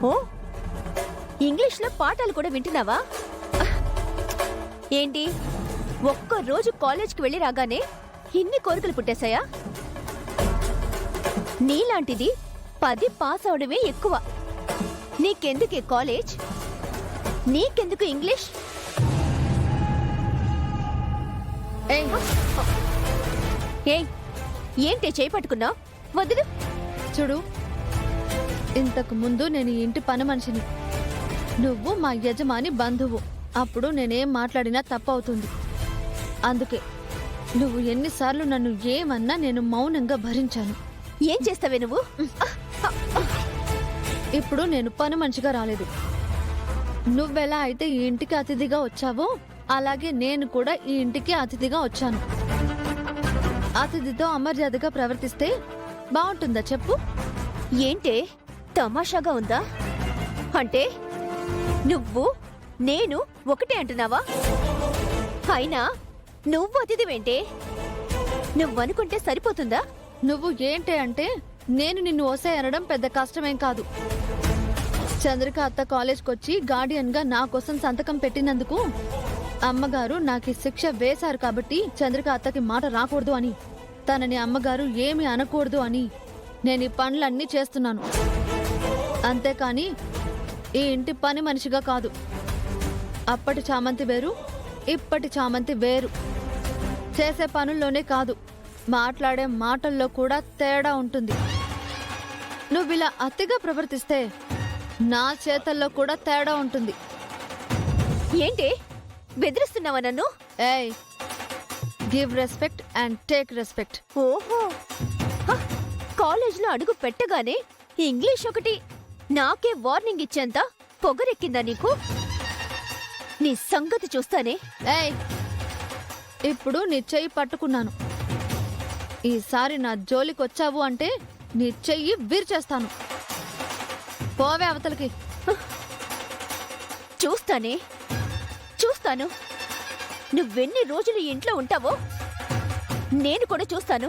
ఓ, ఇంగ్లీష్లో పాఠాలు కూడా వింటున్నావా? ఏంటి, ఒక్క రోజు కాలేజ్కి వెళ్ళి రాగానే ఇన్ని కోరికలు పుట్టేశాయా? నీలాంటిది 10 పాస్ అవడమే ఎక్కువ. నీకెందుకే కాలేజ్? నీకెందుకు ఇంగ్లీష్? ఏయ్, ఏంటి చేయి పట్టుకున్నావు? వద్దు. చూడు, ఇంతకు ముందు నేను ఈ ఇంటి పని మనిషిని, నువ్వు మా యజమాని బంధువు. అప్పుడు నేనేం మాట్లాడినా తప్పవుతుంది. అందుకే నువ్వు ఎన్నిసార్లు నన్ను ఏమన్నా నేను మౌనంగా భరించాను. ఏం చేస్తావే నువ్వు? ఇప్పుడు నేను పని మనిషిగా రాలేదు. నువ్వెలా అయితే ఈ ఇంటికి అతిథిగా వచ్చావో అలాగే నేను కూడా ఈ ఇంటికి అతిథిగా వచ్చాను. అతిథితో అమర్యాదగా ప్రవర్తిస్తే బాగుంటుందా చెప్పు? ఏంటే తమాషాగా ఉందా? అంటే నువ్వు నేను ఒకటే అంటున్నావా? అయినా నువ్వు అతిథివేంటే? నువ్వనుకుంటే సరిపోతుందా? నువ్వు ఏంటే అంటే నేను నిన్ను ఓసే అనడం పెద్ద కష్టమేం కాదు. చంద్రిక అత్త కాలేజ్కొచ్చి గార్డియన్గా నా కోసం సంతకం పెట్టినందుకు అమ్మగారు నాకు శిక్ష వేశారు కాబట్టి చంద్రిక అత్తకి మాట రాకూడదు అని, తనని అమ్మగారు ఏమీ అనకూడదు అని నేను ఈ పనులన్నీ చేస్తున్నాను. అంతేకాని ఈ ఇంటి పని మనిషిగా కాదు. అప్పటి చామంతి వేరు, ఇప్పటి చామంతి వేరు. చేసే పనుల్లోనే కాదు, మాట్లాడే మాటల్లో కూడా తేడా ఉంటుంది. నువ్విలా అతిగా ప్రవర్తిస్తే నా చేతల్లో కూడా తేడా ఉంటుంది. ఏంటి బెదిరిస్తున్నావా నన్ను? ఏయ్, give respect and take respect. ఓహో, కాలేజ్లో అడుగు పెట్టగానే ఇంగ్లీష్ ఒకటి నాకే వార్నింగ్ ఇచ్చేంత పొగరెక్కిందా నీకు? నీ సంగతి చూస్తానే. ఏయ్, ఇప్పుడు నీ చెయ్యి పట్టుకున్నాను. ఈసారి నా జోలికొచ్చావు అంటే నీ చెయ్యి విరిచేస్తాను. పోవే అవతలకి. చూస్తాను నువ్వెన్ని రోజులు ఇంట్లో ఉంటావో నేను కూడా చూస్తాను.